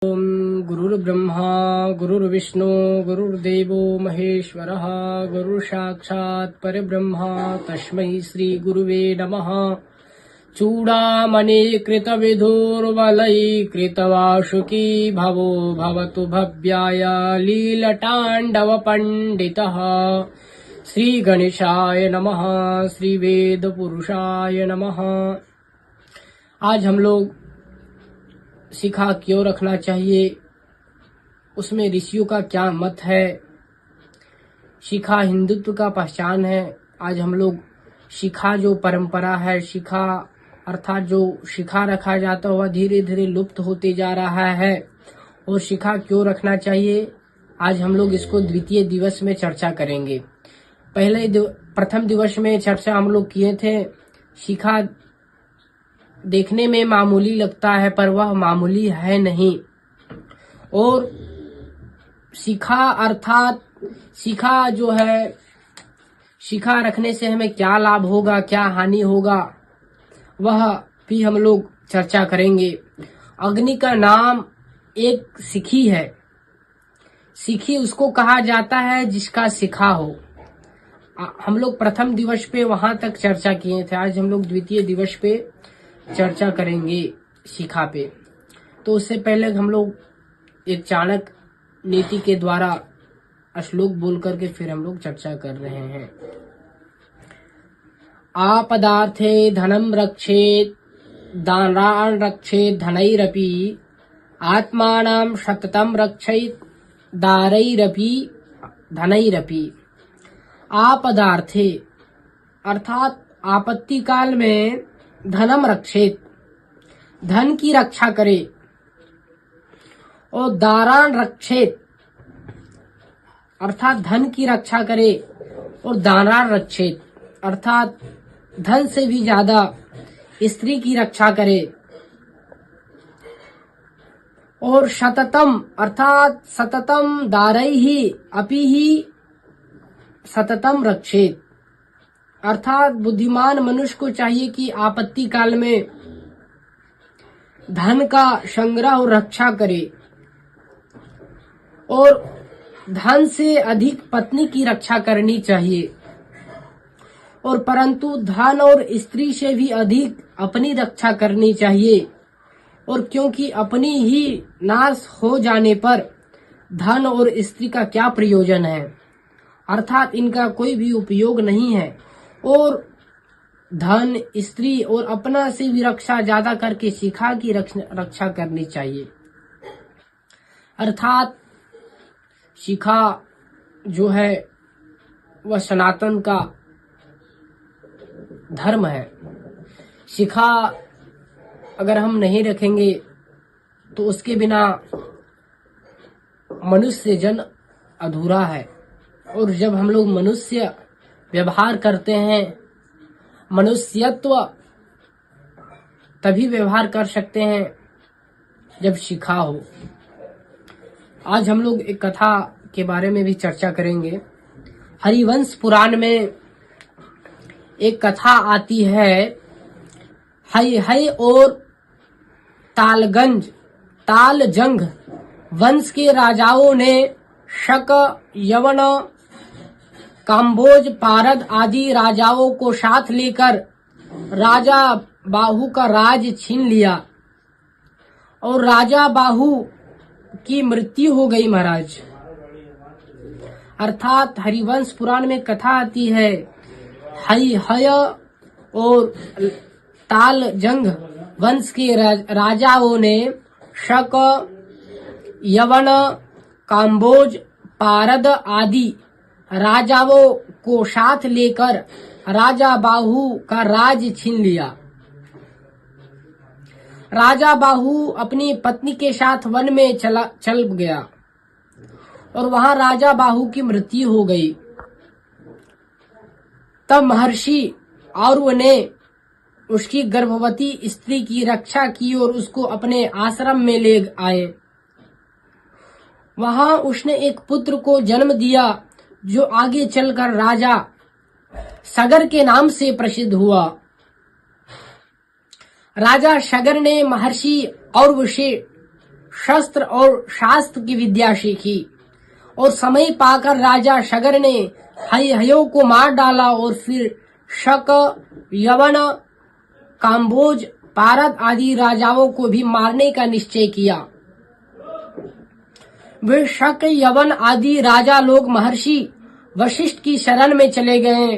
ओम गुरुर्ब्रह्मा गुरुर्विष्णु गुरुर्देवो महेश्वरः गुरुसाक्षात् परब्रह्म तस्मै श्री गुरुवे नमः। चूडामणि कृतविधुर्वलैकृतवासुकी भवो भवतु भव्याय लीलताण्डव पंडितः। श्री गणेशाय नमः। श्री वेद पुरुषाय नमः। आज हम लोग शिखा क्यों रखना चाहिए, उसमें ऋषियों का क्या मत है। शिखा हिंदुत्व का पहचान है। आज हम लोग शिखा जो परंपरा है, शिखा अर्थात जो शिखा रखा जाता हुआ धीरे धीरे लुप्त होते जा रहा है। और शिखा क्यों रखना चाहिए, आज हम लोग इसको द्वितीय दिवस में चर्चा करेंगे। प्रथम दिवस में चर्चा हम लोग किए थे। शिखा देखने में मामूली लगता है पर वह मामूली है नहीं। और शिखा अर्थात शिखा जो है, शिखा रखने से हमें क्या लाभ होगा, क्या हानि होगा, वह भी हम लोग चर्चा करेंगे। अग्नि का नाम एक शिखी है। शिखी उसको कहा जाता है जिसका शिखा हो। हम लोग प्रथम दिवस पे वहां तक चर्चा किए थे। आज हम लोग द्वितीय दिवस पे चर्चा करेंगे शिखा पे। तो उससे पहले हम लोग एक चाणक्य नीति के द्वारा श्लोक बोल करके फिर हम लोग चर्चा कर रहे हैं। आपदार्थे धनम रक्षेत दानान् रक्षेत धनैरपि आत्मानं सततं रक्षेत दारैरपि धनैरपि। आपदार्थे अर्थात आपत्ति काल में धनम रक्षेत धन की रक्षा करे, और दारान रक्षेत अर्थात धन की रक्षा करे, और दारान रक्षेत अर्थात धन से भी ज्यादा स्त्री की रक्षा करे, और सततम अर्थात सततम दारैहि अपि ही सततम रक्षेत अर्थात बुद्धिमान मनुष्य को चाहिए कि आपत्ति काल में धन का संग्रह और रक्षा करे, और धन से अधिक पत्नी की रक्षा करनी चाहिए, और परंतु धन और स्त्री से भी अधिक अपनी रक्षा करनी चाहिए। और क्योंकि अपनी ही नाश हो जाने पर धन और स्त्री का क्या प्रयोजन है, अर्थात इनका कोई भी उपयोग नहीं है। और धन, स्त्री और अपना से भी रक्षा ज्यादा करके शिखा की रक्षा करनी चाहिए। अर्थात शिखा जो है वह सनातन का धर्म है। शिखा अगर हम नहीं रखेंगे तो उसके बिना मनुष्य जन अधूरा है। और जब हम लोग मनुष्य व्यवहार करते हैं, मनुष्यत्व तभी व्यवहार कर सकते हैं जब शिखा हो। आज हम लोग एक कथा के बारे में भी चर्चा करेंगे। हरिवंश पुराण में एक कथा आती है। है और तालजंग वंश के राजाओं ने शक, यवन, काम्बोज, पारद आदि राजाओं को साथ लेकर राजा बाहु का राज छीन लिया, और राजा बाहु की मृत्यु हो गई महाराज। अर्थात हरिवंश पुराण में कथा आती है, हय और तालजंग वंश के राजाओं ने शक, यवन, काम्बोज, पारद आदि राजाओं को साथ लेकर राजा बाहु का राज छीन लिया। राजा बाहु अपनी पत्नी के साथ वन में चल गया, और वहां राजा बाहु की मृत्यु हो गई। तब महर्षि औरव ने उसकी गर्भवती स्त्री की रक्षा की और उसको अपने आश्रम में ले आए। वहां उसने एक पुत्र को जन्म दिया जो आगे चलकर राजा सगर के नाम से प्रसिद्ध हुआ। राजा सगर ने महर्षि औरव से शस्त्र और शास्त्र की विद्या सीखी और समय पाकर राजा शगर ने हयहयों को मार डाला और फिर शक, यवन, काम्बोज, पारद आदि राजाओं को भी मारने का निश्चय किया। वे शक, यवन आदि राजा लोग महर्षि वशिष्ठ की शरण में चले गए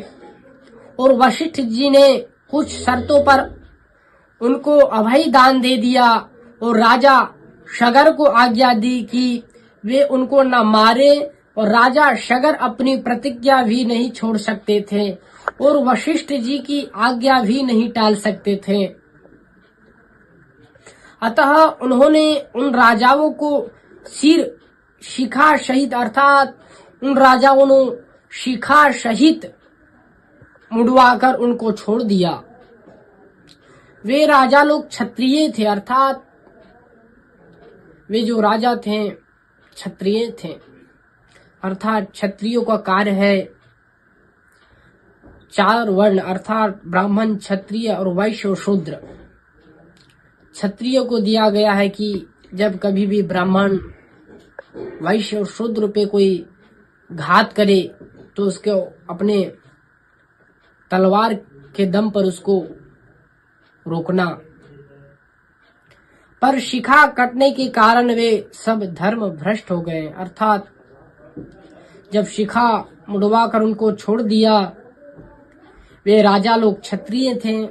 और वशिष्ठ जी ने कुछ शर्तों पर उनको अभय दान दे दिया और राजा शगर को आज्ञा दी कि वे उनको न मारे और राजा शगर अपनी प्रतिज्ञा भी नहीं छोड़ सकते थे और वशिष्ठ जी की आज्ञा भी नहीं टाल सकते थे। अतः उन्होंने उन राजाओं को सिर शिखा सहित अर्थात उन राजाओं ने शिखा सहित मुड़वाकर उनको छोड़ दिया। वे राजा लोग क्षत्रिय थे अर्थात वे जो राजा थे क्षत्रिय थे अर्थात क्षत्रियों का कार्य है 4 वर्ण अर्थात ब्राह्मण, क्षत्रिय और वैश्य और शूद्र। क्षत्रियों को दिया गया है कि जब कभी भी ब्राह्मण, वैश्य और शूद्र पे कोई घात करे तो उसको अपने तलवार के दम पर उसको रोकना। पर शिखा कटने के कारण वे सब धर्म भ्रष्ट हो गए अर्थात जब शिखा मुड़वाकर उनको छोड़ दिया। वे राजा लोग क्षत्रिय थे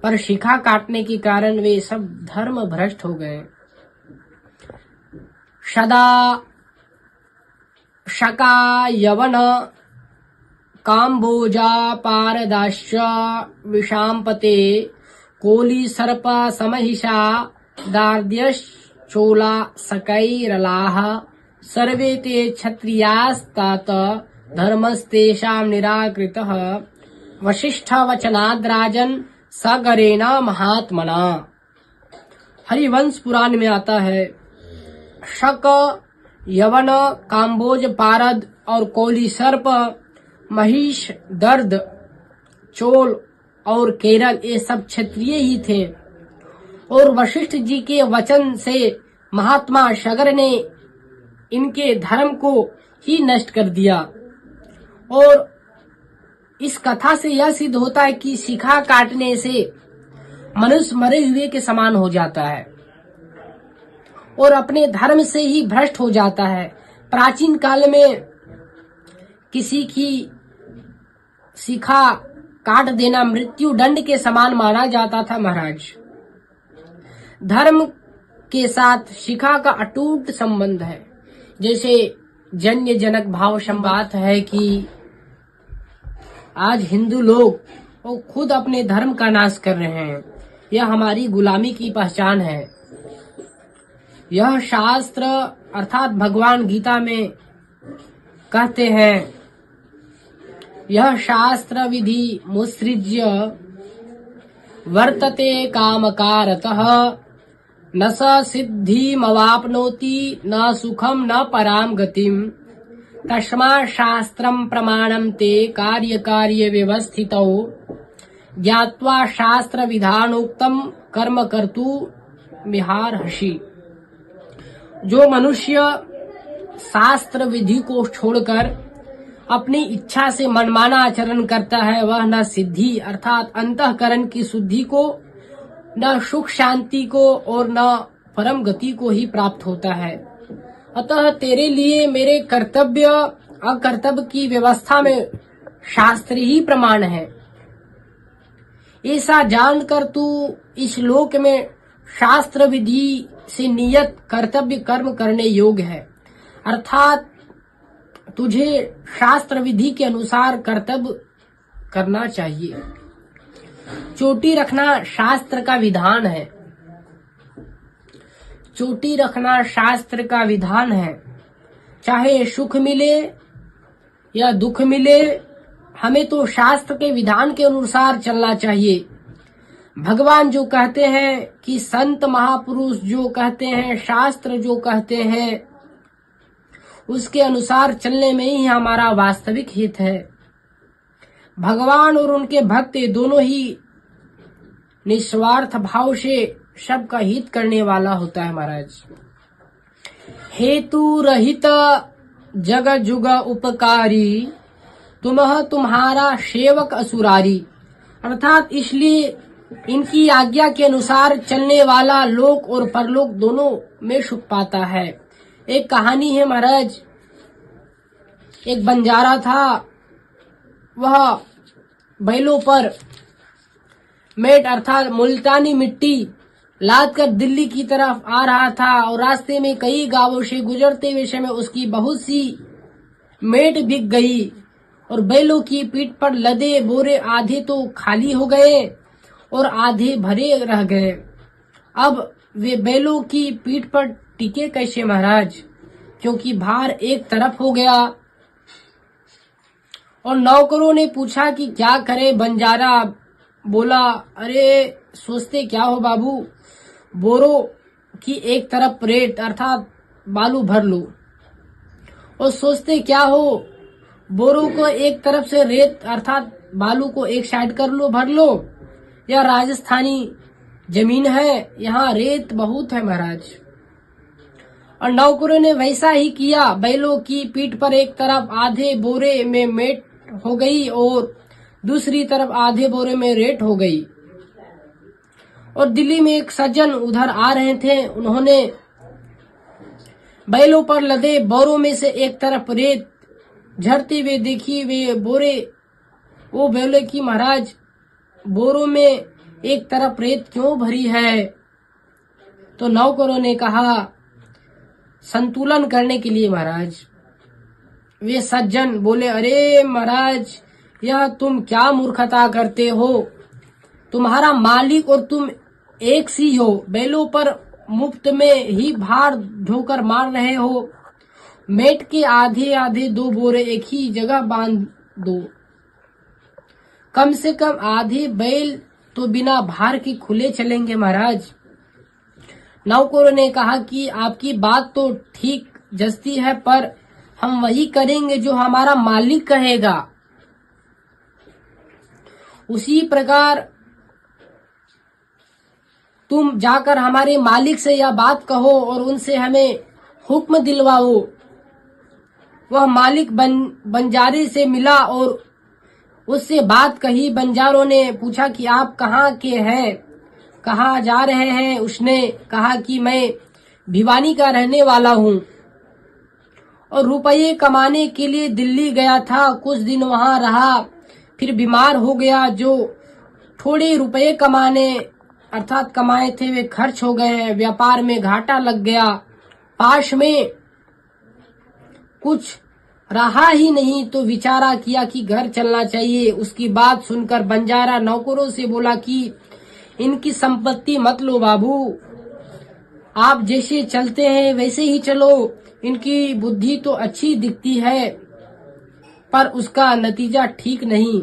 पर शिखा काटने के कारण वे सब धर्म भ्रष्ट हो गए। सदा शका, यवन, काम्बोजा, पारदाश्च, विशाम्पते, कोली, सर्प, समहिषा, दार्द्यश्चोला, सकैरलाः सर्वे ते क्षत्रियास्तात धर्मस्तेषां निराकृतः वशिष्ठ वचनाद्राजन सगरेण महात्मना। हरिवंश पुराण में आता है शक, यवन, काम्बोज, पारद और कोली सर्प, महिष, दर्द, चोल और केरल ये सब क्षत्रिय ही थे और वशिष्ठ जी के वचन से महात्मा शगर ने इनके धर्म को ही नष्ट कर दिया। और इस कथा से यह सिद्ध होता है कि शिखा काटने से मनुष्य मरे हुए के समान हो जाता है और अपने धर्म से ही भ्रष्ट हो जाता है। प्राचीन काल में किसी की शिखा काट देना मृत्यु दंड के समान माना जाता था महाराज। धर्म के साथ शिखा का अटूट संबंध है। जैसे जन्य जनक भाव संवाद है कि आज हिंदू लोग वो खुद अपने धर्म का नाश कर रहे हैं। यह हमारी गुलामी की पहचान है। यह शास्त्र अर्थात भगवान गीता में कहते हैं यह शास्त्र विधि मुत्सृज्य वर्तते कामकारतः न स सिद्धिमवाप्नोति न सुखम न पराम गतिम तस्मात् शास्त्रम प्रमाणम ते कार्य व्यवस्थितौ ज्ञात्वा शास्त्र विधानोक्तम कर्म कर्तु मिहार्हसि। जो मनुष्य शास्त्र विधि को छोड़कर अपनी इच्छा से मनमाना आचरण करता है वह न सिद्धि अर्थात अंतःकरण की शुद्धि को, न सुख शांति को और न परम गति को ही प्राप्त होता है। अतः तेरे लिए मेरे कर्तव्य अकर्तव्य की व्यवस्था में शास्त्र ही प्रमाण है। ऐसा जानकर तू इस लोक में शास्त्र विधि से नियत कर्तव्य कर्म करने योग्य है अर्थात तुझे शास्त्र विधि के अनुसार कर्तव्य करना चाहिए। चोटी रखना शास्त्र का विधान है। चोटी रखना शास्त्र का विधान है। चाहे सुख मिले या दुख मिले हमें तो शास्त्र के विधान के अनुसार चलना चाहिए। भगवान जो कहते हैं कि संत महापुरुष जो कहते हैं, शास्त्र जो कहते हैं, उसके अनुसार चलने में ही हमारा वास्तविक हित है। भगवान और उनके भक्त दोनों ही निस्वार्थ भाव से सबका हित करने वाला होता है महाराज। हेतु रहित जग जुग उपकारी, तुम्हारा सेवक असुरारी। अर्थात इसलिए इनकी आज्ञा के अनुसार चलने वाला लोक और परलोक दोनों में सुख पाता है। एक कहानी है महाराज, एक बंजारा था, वह बैलों पर मेट अर्थात मुल्तानी मिट्टी लाद कर दिल्ली की तरफ आ रहा था और रास्ते में कई गांवों से गुजरते हुए समय उसकी बहुत सी मेट बिक गई और बैलों की पीठ पर लदे बोरे आधे तो खाली हो गए और आधे भरे रह गए। अब वे बैलों की पीठ पर टिके कैसे महाराज, क्योंकि भार एक तरफ हो गया। और नौकरों ने पूछा कि क्या करे। बंजारा बोला, अरे सोचते क्या हो बाबू, बोरों की एक तरफ रेत अर्थात बालू भर लो। और सोचते क्या हो, बोरों को एक तरफ से रेत अर्थात बालू को एक साइड कर लो, भर लो। यह राजस्थानी जमीन है, यहाँ रेत बहुत है महाराज। और नौकरों ने वैसा ही किया। बैलों की पीठ पर एक तरफ आधे बोरे में मेट हो गई और दूसरी तरफ आधे बोरे में रेत हो गई। और दिल्ली में एक सज्जन उधर आ रहे थे, उन्होंने बैलों पर लदे बोरों में से एक तरफ रेत झरते हुए देखी। वे बोरे वो बोले कि महाराज, बोरों में एक तरफ रेत क्यों भरी है? तो नौकरों ने कहा, संतुलन करने के लिए महाराज। वे सज्जन बोले, अरे महाराज, यह तुम क्या मूर्खता करते हो, तुम्हारा मालिक और तुम एक सी हो। बैलों पर मुफ्त में ही भार ढोकर मार रहे हो। मेट के आधे आधे दो बोरे एक ही जगह बांध दो। कम से कम आधे बैल तो बिना भार के खुले चलेंगे महाराज। नौकरों ने कहा कि आपकी बात तो ठीक जचती है, पर हम वही करेंगे जो हमारा मालिक कहेगा। उसी प्रकार तुम जाकर हमारे मालिक से यह बात कहो और उनसे हमें हुक्म दिलवाओ। वह मालिक बंजारे से मिला और उससे बात कही। बंजारों ने पूछा कि आप कहाँ के हैं, कहाँ जा रहे हैं? उसने कहा कि मैं भिवानी का रहने वाला हूँ और रुपये कमाने के लिए दिल्ली गया था। कुछ दिन वहाँ रहा, फिर बीमार हो गया। जो थोड़े रुपये कमाए थे वे खर्च हो गए। व्यापार में घाटा लग गया। पास में कुछ रहा ही नहीं तो विचारा किया कि घर चलना चाहिए। उसकी बात सुनकर बंजारा नौकरों से बोला कि इनकी संपत्ति मत लो बाबू, आप जैसे चलते हैं वैसे ही चलो। इनकी बुद्धि तो अच्छी दिखती है पर उसका नतीजा ठीक नहीं।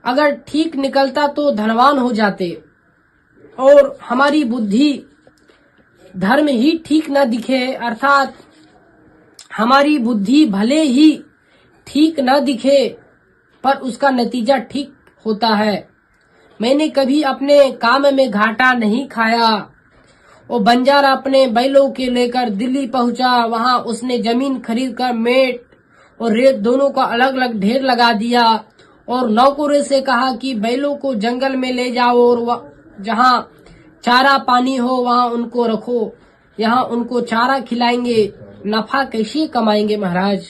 अगर ठीक निकलता तो धनवान हो जाते। और हमारी बुद्धि धर्म ही ठीक न दिखे अर्थात हमारी बुद्धि भले ही ठीक न दिखे पर उसका नतीजा ठीक होता है। मैंने कभी अपने काम में घाटा नहीं खाया। वो बंजारा अपने बैलों के लेकर दिल्ली पहुंचा। वहां उसने जमीन खरीदकर मेट और रेत दोनों का अलग अलग ढेर लगा दिया और नौकरों से कहा कि बैलों को जंगल में ले जाओ और जहां चारा पानी हो वहां उनको रखो। यहाँ उनको चारा खिलाएंगे। नफा कैसे कमाएंगे महाराज?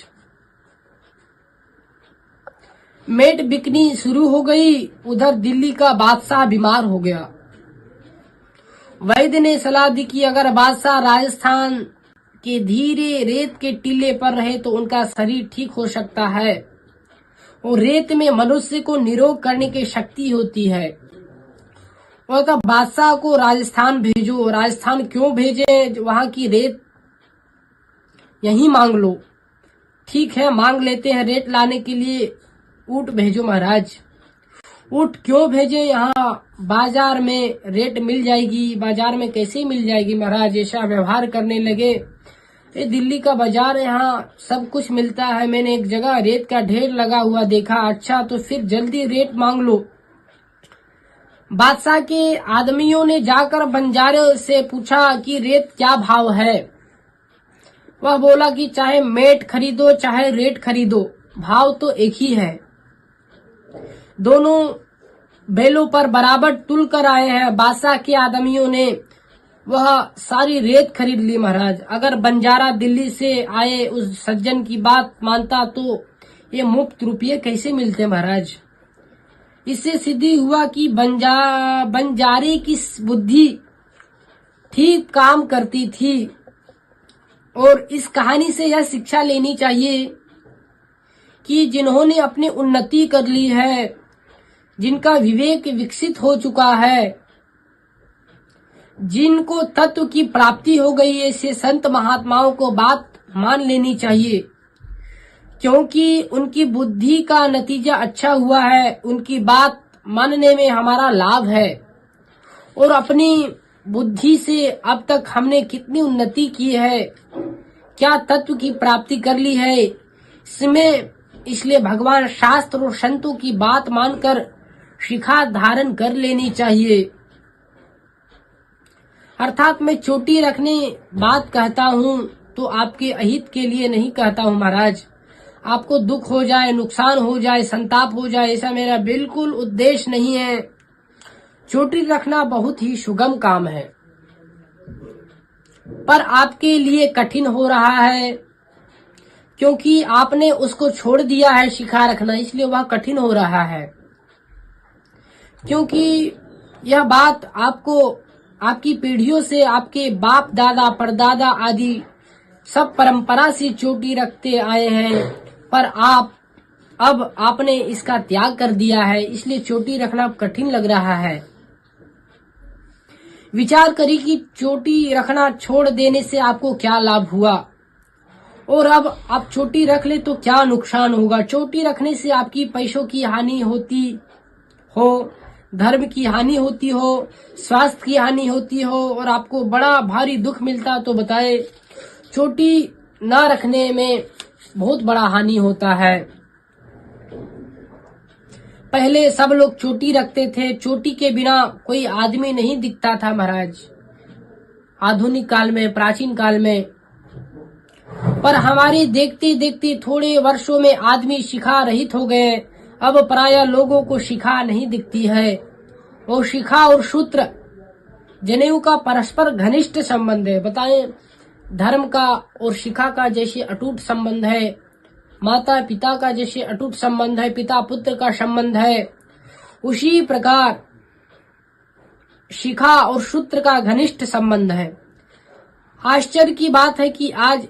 मेट बिकनी शुरू हो गई। उधर दिल्ली का बादशाह बीमार हो गया। वैद्य ने सलाह दी कि अगर बादशाह राजस्थान के धीरे रेत के टीले पर रहे तो उनका शरीर ठीक हो सकता है और रेत में मनुष्य को निरोग करने की शक्ति होती है। और तब बादशाह को राजस्थान भेजो। राजस्थान क्यों भेजे? वहां की रेत यहीं मांग लो। ठीक है, मांग लेते हैं। रेत लाने के लिए ऊंट भेजो महाराज। ऊंट क्यों भेजे? यहाँ बाजार में रेत मिल जाएगी। बाजार में कैसे मिल जाएगी महाराज? ऐसा व्यवहार करने लगे। ये दिल्ली का बाजार, यहाँ सब कुछ मिलता है। मैंने एक जगह रेत का ढेर लगा हुआ देखा। अच्छा तो फिर जल्दी रेत मांग लो। बादशाह के आदमियों ने जाकर बंजारे से पूछा कि रेत क्या भाव है। वह बोला कि चाहे मेट खरीदो चाहे रेत खरीदो, भाव तो एक ही है। दोनों बैलों पर बराबर तुल कर आए हैं। बादशाह के आदमियों ने वह सारी रेत खरीद ली महाराज। अगर बंजारा दिल्ली से आए उस सज्जन की बात मानता तो ये मुफ्त रुपये कैसे मिलते महाराज। इससे सिद्धि हुआ कि बंजारे की बुद्धि ठीक काम करती थी। और इस कहानी से यह शिक्षा लेनी चाहिए कि जिन्होंने अपनी उन्नति कर ली है, जिनका विवेक विकसित हो चुका है, जिनको तत्व की प्राप्ति हो गई है, ऐसे संत महात्माओं को बात मान लेनी चाहिए, क्योंकि उनकी बुद्धि का नतीजा अच्छा हुआ है। उनकी बात मानने में हमारा लाभ है। और अपनी बुद्धि से अब तक हमने कितनी उन्नति की है, क्या तत्व की प्राप्ति कर ली है इसलिए भगवान शास्त्र और संतों की बात मानकर शिखा धारण कर लेनी चाहिए। अर्थात मैं चोटी रखने बात कहता हूँ तो आपके अहित के लिए नहीं कहता हूँ महाराज। आपको दुख हो जाए, नुकसान हो जाए, संताप हो जाए, ऐसा मेरा बिल्कुल उद्देश्य नहीं है। चोटी रखना बहुत ही सुगम काम है, पर आपके लिए कठिन हो रहा है क्योंकि आपने उसको छोड़ दिया है शिखा रखना, इसलिए वह कठिन हो रहा है। क्योंकि यह बात आपको आपकी पीढ़ियों से, आपके बाप दादा परदादा आदि सब परंपरा से चोटी रखते आए हैं, पर अब आपने इसका त्याग कर दिया है, इसलिए चोटी रखना कठिन लग रहा है। विचार करिए कि चोटी रखना छोड़ देने से आपको क्या लाभ हुआ और अब आप चोटी रख ले तो क्या नुकसान होगा। चोटी रखने से आपकी पैसों की हानि होती हो, धर्म की हानि होती हो, स्वास्थ्य की हानि होती हो और आपको बड़ा भारी दुख मिलता तो बताए। चोटी न रखने में बहुत बड़ा हानि होता है। पहले सब लोग चोटी रखते थे, चोटी के बिना कोई आदमी नहीं दिखता था महाराज, आधुनिक काल में, प्राचीन काल में। पर हमारे देखते देखते थोड़े वर्षों में आदमी शिखा रहित हो गए। अब प्राय लोगों को शिखा नहीं दिखती है। वो शिखा और सूत्र जनेऊ का परस्पर घनिष्ठ संबंध है। बताएं, धर्म का और शिखा का जैसे अटूट संबंध है, माता पिता का जैसे अटूट संबंध है, पिता पुत्र का संबंध है, उसी प्रकार शिखा और सूत्र का घनिष्ठ संबंध है। आश्चर्य की बात है कि आज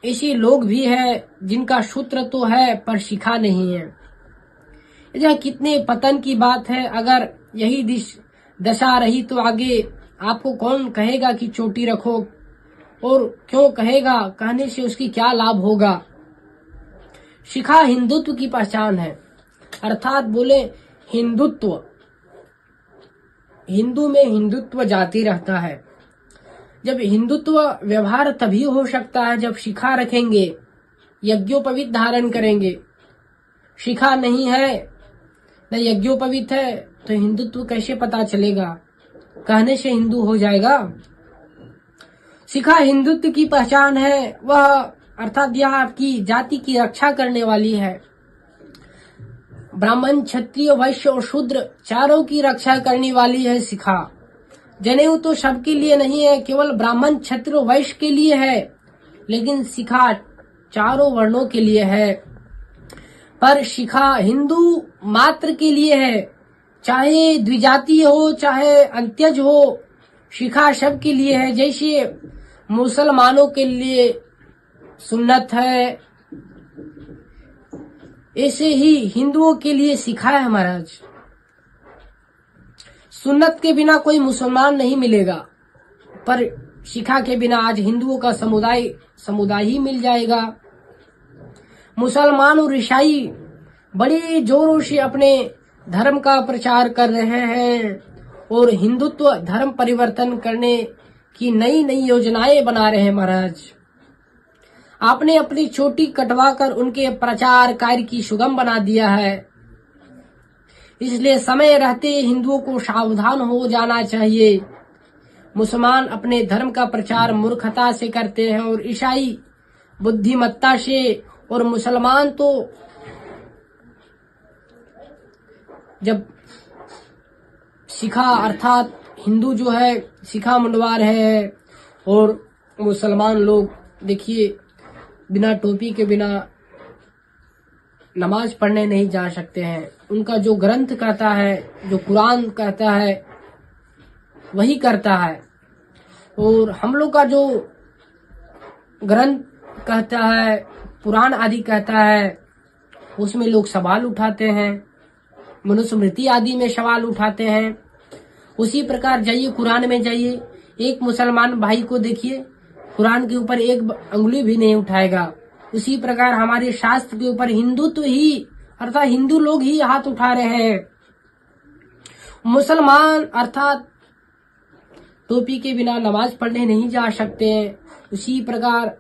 ऐसे लोग भी हैं जिनका सूत्र तो है पर शिखा नहीं है। यह कितने पतन की बात है। अगर यही दशा रही तो आगे आपको कौन कहेगा कि चोटी रखो, और क्यों कहेगा, कहने से उसकी क्या लाभ होगा। शिखा हिंदुत्व की पहचान है, अर्थात बोले हिंदुत्व, हिंदू में हिंदुत्व जाती रहता है। जब हिंदुत्व व्यवहार तभी हो सकता है जब शिखा रखेंगे, यज्ञोपवीत धारण करेंगे। शिखा नहीं है न यज्ञोपवीत है तो हिंदुत्व कैसे पता चलेगा, कहने से हिंदू हो जाएगा। शिखा हिंदुत्व की पहचान है, वह अर्थात यह आपकी जाति की रक्षा करने वाली है। ब्राह्मण, क्षत्रिय, वैश्य और शूद्र चारों की रक्षा करने वाली है शिखा। जनेऊ तो सबके लिए नहीं है, केवल ब्राह्मण, क्षत्रिय, वैश्य के लिए है, लेकिन शिखा चारों वर्णों के लिए है। पर शिखा हिंदू मात्र के लिए है, चाहे द्विजातीय हो चाहे अंत्यज हो, शिखा सबके लिए है। जैसे मुसलमानों के लिए सुन्नत है, ऐसे ही हिंदुओं के लिए शिखा है महाराज। सुन्नत के बिना कोई मुसलमान नहीं मिलेगा, पर शिखा के बिना आज हिंदुओं का समुदाय ही मिल जाएगा। मुसलमान और ईसाई बड़े जोरों से अपने धर्म का प्रचार कर रहे हैं और हिंदुत्व धर्म परिवर्तन करने की नई नई योजनाएं बना रहे हैं महाराज। आपने अपनी चोटी कटवाकर उनके प्रचार कार्य की सुगम बना दिया है। इसलिए समय रहते हिंदुओं को सावधान हो जाना चाहिए। मुसलमान अपने धर्म का प्रचार मूर्खता से करते हैं और ईसाई बुद्धिमत्ता से, और मुसलमान तो जब सिखा अर्थात हिंदू जो है सिखा मुंडवार है, और मुसलमान लोग देखिए बिना टोपी के बिना नमाज पढ़ने नहीं जा सकते हैं। उनका जो ग्रंथ कहता है, जो कुरान कहता है, वही करता है। और हम लोग का जो ग्रंथ कहता है, पुराण आदि कहता है, उसमें लोग सवाल उठाते हैं, मनुस्मृति आदि में सवाल उठाते हैं। उसी प्रकार जाइए कुरान में जाइए, एक मुसलमान भाई को देखिए कुरान के ऊपर एक अंगुली भी नहीं उठाएगा। उसी प्रकार हमारे शास्त्र के ऊपर हिंदुत्व ही अर्थात हिंदू लोग ही हाथ उठा रहे हैं। मुसलमान अर्थात टोपी के बिना नमाज पढ़ने नहीं जा सकते हैं। उसी प्रकार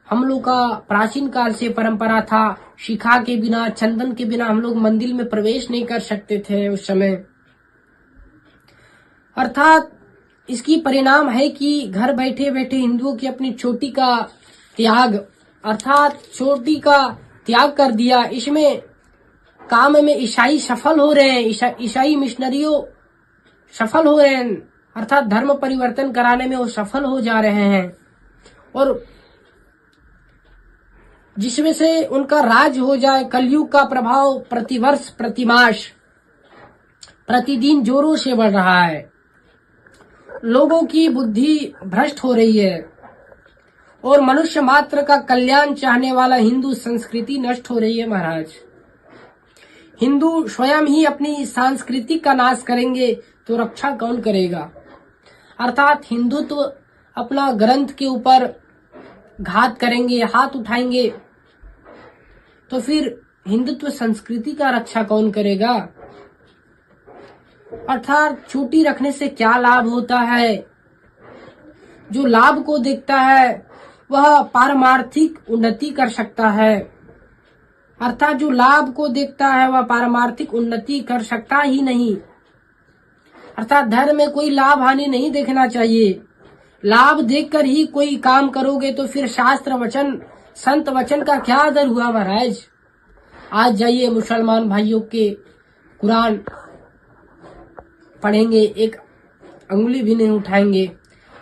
हम लोग का प्राचीन काल से परंपरा था, शिखा के बिना, चंदन के बिना हम लोग मंदिर में प्रवेश नहीं कर सकते थे उस समय। अर्थात इसकी परिणाम है कि घर बैठे बैठे हिंदुओं की अपनी चोटी का त्याग अर्थात चोटी का त्याग कर दिया। इसमें काम में ईसाई सफल हो रहे हैं, ईसाई मिशनरियों सफल हो रहे हैं, अर्थात धर्म परिवर्तन कराने में वो सफल हो जा रहे हैं, और जिसमें से उनका राज हो जाए। कलयुग का प्रभाव प्रतिवर्ष प्रतिमास प्रतिदिन जोरों से बढ़ रहा है। लोगों की बुद्धि भ्रष्ट हो रही है और मनुष्य मात्र का कल्याण चाहने वाला हिंदू संस्कृति नष्ट हो रही है महाराज। हिंदू स्वयं ही अपनी संस्कृति का नाश करेंगे तो रक्षा कौन करेगा। अर्थात हिंदुत्व अपना ग्रंथ के ऊपर घात करेंगे, हाथ उठाएंगे, तो फिर हिंदुत्व संस्कृति का रक्षा कौन करेगा। अर्थात चोटी रखने से क्या लाभ होता है। जो लाभ को देखता है वह पारमार्थिक उन्नति कर सकता है। अर्थात जो लाभ को देखता है वह पारमार्थिक उन्नति कर सकता ही नहीं। अर्थात धर्म में कोई लाभ हानि नहीं देखना चाहिए। लाभ देखकर ही कोई काम करोगे तो फिर शास्त्र वचन संत वचन का क्या आदर हुआ महाराज। आज जाइए मुसलमान भाइयों के कुरान पढ़ेंगे, एक अंगुली भी नहीं उठाएंगे,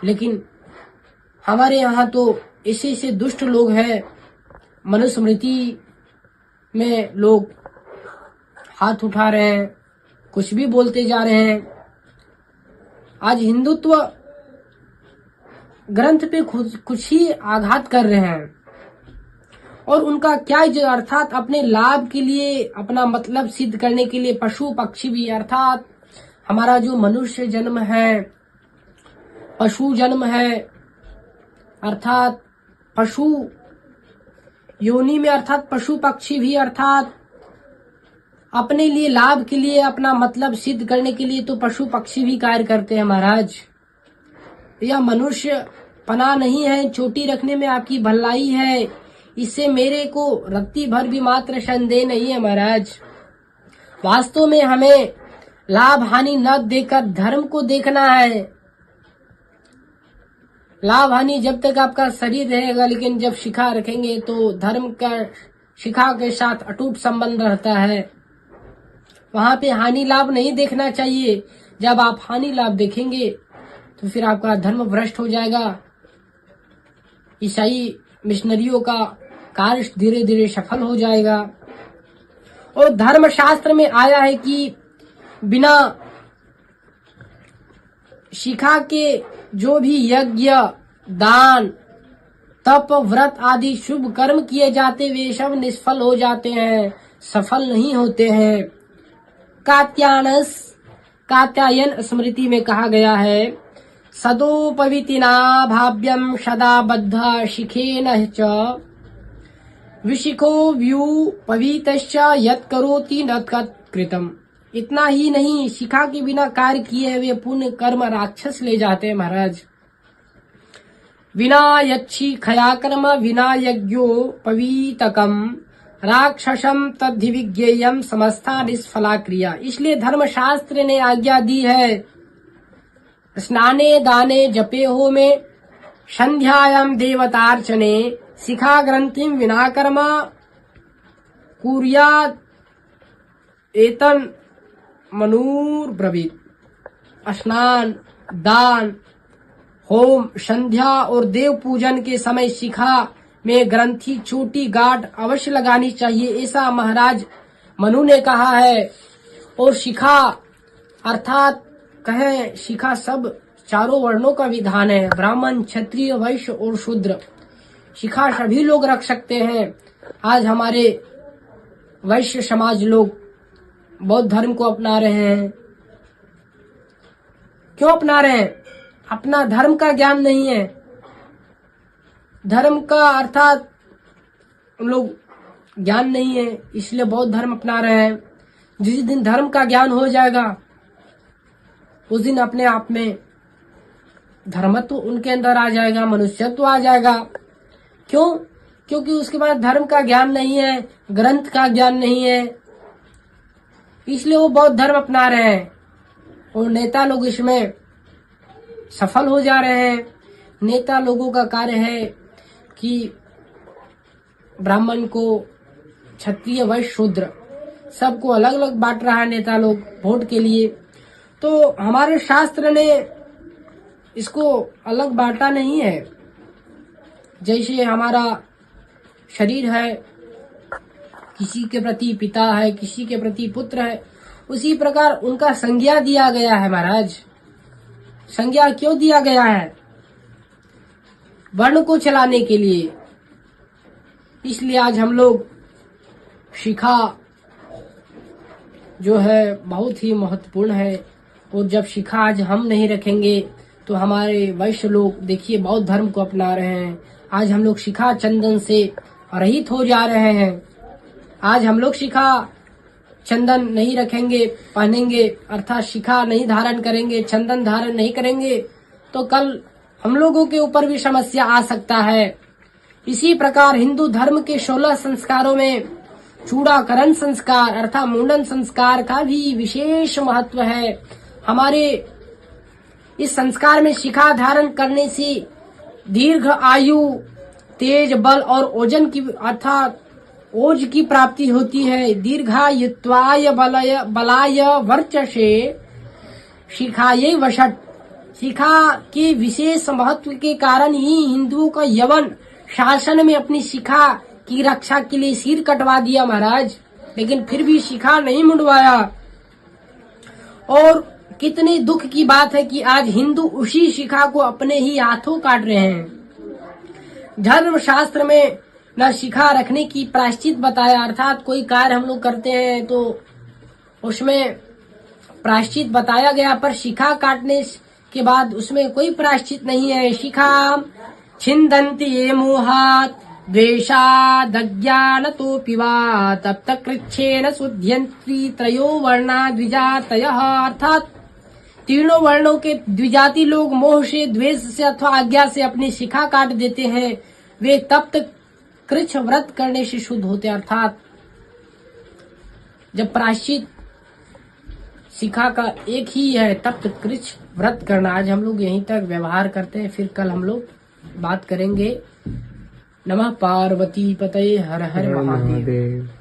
लेकिन हमारे यहाँ तो ऐसे ऐसे दुष्ट लोग हैं, मनुस्मृति में लोग हाथ उठा रहे हैं, कुछ भी बोलते जा रहे हैं। आज हिंदुत्व ग्रंथ पे कुछ ही आघात कर रहे हैं, और उनका क्या अर्थात अपने लाभ के लिए, अपना मतलब सिद्ध करने के लिए पशु पक्षी भी, अर्थात हमारा जो मनुष्य जन्म है, पशु जन्म है, अर्थात पशु योनि में, अर्थात पशु पक्षी भी अर्थात अपने लिए लाभ के लिए, अपना मतलब सिद्ध करने के लिए तो पशु पक्षी भी कार्य करते हैं महाराज। यह मनुष्य पना नहीं है, चोटी रखने में आपकी भलाई है, इससे मेरे को रत्ती भर भी मात्र संदेह नहीं है महाराज। वास्तव में हमें लाभ हानि न देकर धर्म को देखना है। लाभ हानि जब तक आपका शरीर रहेगा, लेकिन जब शिखा रखेंगे तो धर्म का शिखा के साथ अटूट संबंध रहता है। वहां पे हानि लाभ नहीं देखना चाहिए। जब आप हानि लाभ देखेंगे तो फिर आपका धर्म भ्रष्ट हो जाएगा। ईसाई मिशनरियों का कार्य धीरे धीरे सफल हो जाएगा। और धर्म शास्त्र में आया है कि बिना शिखा के जो भी यज्ञ, दान, तप, व्रत आदि शुभ कर्म किए जाते वे सब निष्फल हो जाते हैं, सफल नहीं होते हैं। कात्यायन स्मृति में कहा गया है, सदोपवीतिना भाव्यम सदा बद्ध शिखेन च विशिखो व्यूपवीतश्च यत् करोति न कृतम। इतना ही नहीं, शिखा के बिना कार्य किए हुए पुण्य कर्म राक्षस ले जाते हैं महाराज। विना यच्छी खया कर्म विना यज्ञोपवीतकम राक्षसम तद्धि विज्ञेयम समस्ता निष्फला क्रिया। इसलिए धर्मशास्त्र ने आज्ञा दी है स्नाने दाने जपे हो में संध्यायाम देवतार्चने शिखा ग्रंथिम विना कर्म कुर्यात् एतन मनुर्ब्रवीत। स्नान दान होम संध्या और देव पूजन के समय शिखा में ग्रंथि छोटी गांठ अवश्य लगानी चाहिए, ऐसा महाराज मनु ने कहा है। और शिखा अर्थात कहें शिखा सब चारों वर्णों का विधान है, ब्राह्मण क्षत्रिय वैश्य और शूद्र। शिखा सभी लोग रख सकते हैं। आज हमारे वैश्य समाज लोग बौद्ध धर्म को अपना रहे हैं। क्यों अपना रहे हैं? अपना धर्म का ज्ञान नहीं है। धर्म का अर्थात उन लोग ज्ञान नहीं है, इसलिए बौद्ध धर्म अपना रहे हैं। जिस दिन धर्म का ज्ञान हो जाएगा उस दिन अपने आप में धर्मत्व उनके अंदर आ जाएगा, मनुष्यत्व आ जाएगा। क्यों? क्योंकि उसके बाद धर्म का ज्ञान नहीं है, ग्रंथ का ज्ञान नहीं है, इसलिए वो बौद्ध धर्म अपना रहे हैं। और नेता लोग इसमें सफल हो जा रहे हैं। नेता लोगों का कार्य है कि ब्राह्मण को क्षत्रिय वैश्य शूद्र सबको अलग अलग बांट रहा है नेता लोग वोट के लिए। तो हमारे शास्त्र ने इसको अलग बांटा नहीं है। जैसे हमारा शरीर है, किसी के प्रति पिता है, किसी के प्रति पुत्र है, उसी प्रकार उनका संज्ञा दिया गया है। महाराज संज्ञा क्यों दिया गया है? वर्ण को चलाने के लिए। इसलिए आज हम लोग शिखा जो है बहुत ही महत्वपूर्ण है। और जब शिखा आज हम नहीं रखेंगे तो हमारे वैश्य लोग देखिए बौद्ध धर्म को अपना रहे हैं। आज हम लोग शिखा चंदन से रहित हो जा रहे हैं। आज हम लोग शिखा चंदन नहीं रखेंगे, पहनेंगे, अर्थात शिखा नहीं धारण करेंगे, चंदन धारण नहीं करेंगे तो कल हम लोगों के ऊपर भी समस्या आ सकता है। इसी प्रकार हिंदू धर्म के 16 संस्कारों में चूड़ाकरण संस्कार अर्थात मुंडन संस्कार का भी विशेष महत्व है। हमारे इस संस्कार में शिखा धारण करने से दीर्घ आयु, तेज बल और ओजन की अर्थात ओज की प्राप्ति होती है। दीर्घायुत्वाय बलाय वर्चसे शिखायै वषट। शिखा के विशेष महत्व के कारण ही हिंदुओं का यवन शासन में अपनी शिखा की रक्षा के लिए सिर कटवा दिया महाराज, लेकिन फिर भी शिखा नहीं मुंडवाया। और कितने दुख की बात है कि आज हिंदू उसी शिखा को अपने ही हाथों काट रहे हैं। धर्म शास्त्र में न शिखा रखने की प्रायश्चित बताया, अर्थात कोई कार्य हम लोग करते हैं तो उसमें प्रायश्चित बताया गया, पर शिखा काटने के बाद उसमें कोई प्रायश्चित नहीं है। शिखा छिन्दन्ति ये मोहात् द्वेषादज्ञानतोऽपि वा तप्त कृच्छेन शुध्यन्ति त्रयो वर्णा द्विजातयः। अर्थात तीनों वर्णों के द्विजाति लोग मोह से, द्वेष से अथवा आज्ञा से अपनी शिखा काट देते हैं। वे तप्त कृच्छ व्रत करने से शुद्ध होते। अर्थात जब प्रायश्चित शिखा का एक ही है, तप्त कृच्छ व्रत करना। आज हम लोग यहीं तक व्यवहार करते हैं, फिर कल हम लोग बात करेंगे। नमः पार्वती पतये हर हर महादेव।